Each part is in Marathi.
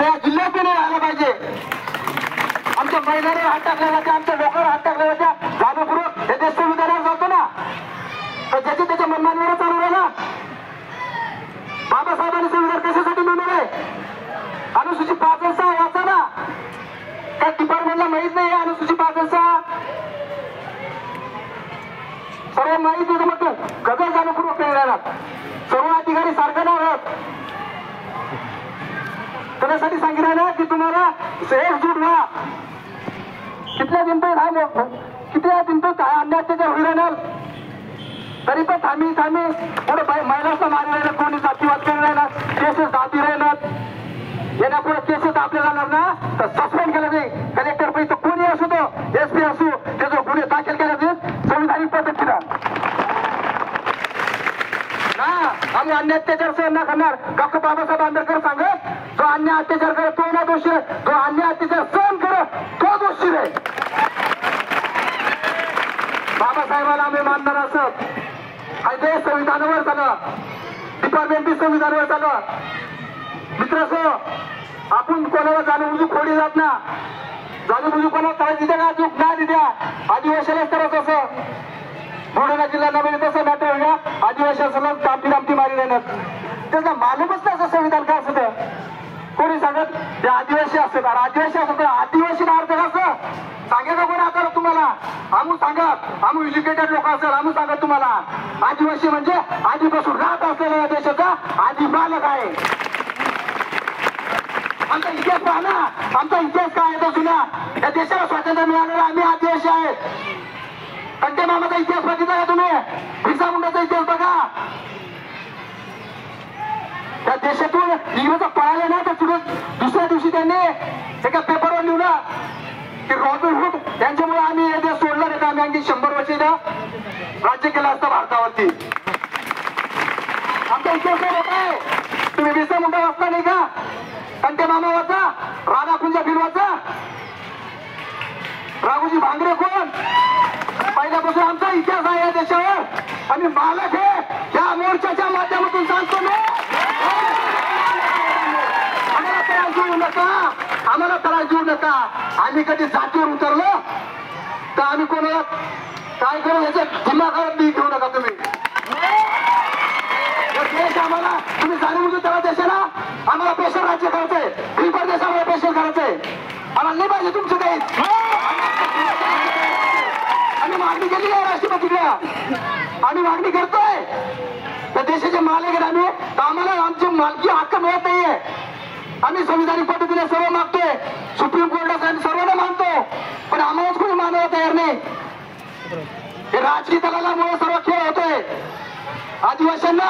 त्या जिल्ह्यात नाही राहायला पाहिजे. आमच्या महिलांवर हात टाकले जाते, आमच्या लोकांवर हात टाकले जाते. जाणीवपूर्वक हे देश संविधानावर जातो ना, तर ज्याची त्याच्या मनमानीवर चालू राहिला. बाबासाहेबांनी संविधान कशासाठी बनवलंय? अनुसूचित 5 वाचा ना. त्या डिपार्टमेंटला माहित नाही अनुसूचित 5 सर्व माहिती होतं. मग गजर जाणीवपूर्वक केले जाणार. सर्व अधिकारी सारखं नाही राहत. त्यासाठी सांगितलं ना की तुम्हाला एकजूट व्हा. कितल्या दिन हा कितल्या दिन अन्य अत्याचार होईल राहणार. तरी पण थांबी पुढे महिलांना मारी राहिलं, कोणी जातीवाद करून राहिला, केसेस दाबी राहिलं. यांना पुढे केसेस दाबले जाणार ना तर सस्पेंड केलं जाईल. कलेक्टर पैसे कोणी असू तो, SP असू, त्याचा गुन्हे दाखल केला जाईल संविधानिक पद्धतीनं ना. आम्ही अन्य अत्याचार सहन न करणार. डॉक्टर बाबासाहेब आंबेडकर सांगत, जो अन्य अत्याचार करत तो ना दोषी आहे, जो अन्य अत्याचार सहन करत तो दोषी आहे. बाबासाहेबांना आम्ही मानणार असत. देश संविधानावर झालं, डिपार्टमेंट बी संविधानावर झालं. मित्रांनो, आपण कोणाला जाणून खोडी जात ना. जाणून कोणाला त्रास दिल्या का चूक ना दिल्या. आदिवासीलाच तरच असं बुलढाणा जिल्हा नवीन तसं मॅटर होईल. आदिवासीला दामटी मारी देणार. त्याचा मालूमच नाही असं संविधान काय असतं. कोणी सांगत ते आदिवासी असतात. आदिवासी असत आदिवासी अर्थ कसं सांगायचं कोणी आता तुम्हाला. आम्ही सांगत, आम्ही एज्युकेटेड लोक असेल, आम्ही सांगत तुम्हाला आदिवासी म्हणजे आधीपासून राहत असलेला या देशाचा आधी मालक आहे. आमचा इतिहास पहा ना. आमचा इतिहास काय आहे जुना. या देशाला स्वातंत्र्य मिळालेलं आम्ही आदिवासी आहेत. कंटे मामाचा इतिहास बघितला का तुम्ही? बिरसा मुंडाचा इतिहास बघा. त्या देशातून इंग्रज पळाले ना तर दुसऱ्या दिवशी त्यांनी एका पेपरवर लिहिलं की रॉबिन हुड यांच्यामुळे आम्ही हे देश सोडला नाही तर आम्ही आणखी 100 वर्ष राज्य केलं असतं भारतावरती. आमचा इतिहास होत आहे. तुम्ही बिरसा मुंडा वाचला नाही का? कंटे मामा वाचा, राधा कुंजा फिर वाचा. राघोजी भांगरे कोण? पहिल्यापासून आमचा इतिहास आहे या देशावर. आम्ही मालक आहे. या मोर्चाच्या माध्यमातून सांगतो मी, आम्हाला त्रास देऊ नका, आम्हाला त्रास देऊ नका. आम्ही कधी जातीवर उतरलो तर आम्ही कोणाला काय करू याच्या दिमागावर बी घेऊ नका तुम्ही. देश आम्हाला तुम्ही जाणून त्याला देशाला आम्हाला पेशल राज्य करायचंय. बिलकुल देश आम्हाला पेशल करायचंय. आम्हाला नाही पाहिजे तुमचं काही. आम्ही मागणी केली आहे राष्ट्रपतीला. आम्ही मागणी करतोय. त्या देशाचे मालक आहेत आम्ही, तर आम्हाला आमची मालकी हक्क मिळत नाहीये. आम्ही संविधानिक पद्धतीने सर्व मागतोय. सुप्रीम कोर्टात आम्ही सर्वांना मानतो, पण आम्हालाच कोणी मानायला तयार नाही. हे राजकीय दलालामुळे सर्व खेळ होतोय. आदिवासींना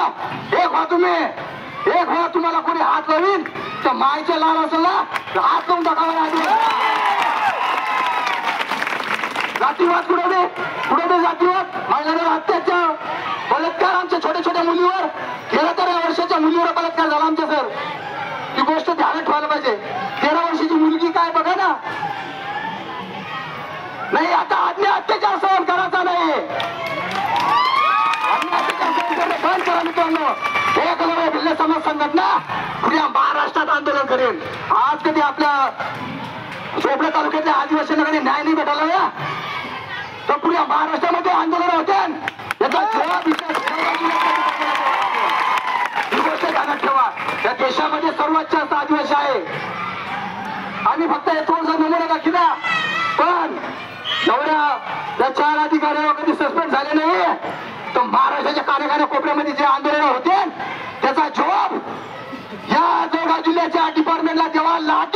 एक व्हा तुम्ही, एक व्हा. तुम्हाला कोणी हात लावीन तर मायच्या लाल असेल ना हात लावून टाकावा. आदिवासी जातीवाद पुढे दे जातीवाद. महिलांवर अत्याचार, बलात्कार आमच्या छोट्या छोट्या मुलीवर 13 वर्षाच्या मुलीवर बलात्कार झाला आमच्या सर. ही गोष्ट ध्यानात ठेवायला पाहिजे. 13 वर्षाची मुलगी काय बघा ना. नाही आता अन्य अत्याचार सहन करायचा नाही. अन्य अत्याचार सहन करणं बंद करा मित्रांनो. एकलव्य भिल्ल समाज संघटना पुऱ्या महाराष्ट्रात आंदोलन करेल. आज कधी आपल्या चोपडा तालुक्यातल्या आदिवासींना कधी न्याय नाही भेटायला या तर पुऱ्या महाराष्ट्रामध्ये आंदोलन होते. याचा जवाब ही गोष्ट ध्यानात ठेवा. या देशामध्ये सर्वात जास्त आदिवासी आहे. आम्ही फक्त हे थोडसा नमुना दाखिला, पण एवढ्या त्या 4 अधिकाऱ्यांवर कधी सस्पेंड झाले नाही. तर महाराष्ट्राच्या कानाकाना कोपऱ्यामध्ये जे आंदोलन होते त्याचा जवाब या जळगाव जिल्ह्याच्या डिपार्टमेंटला जेव्हा लाट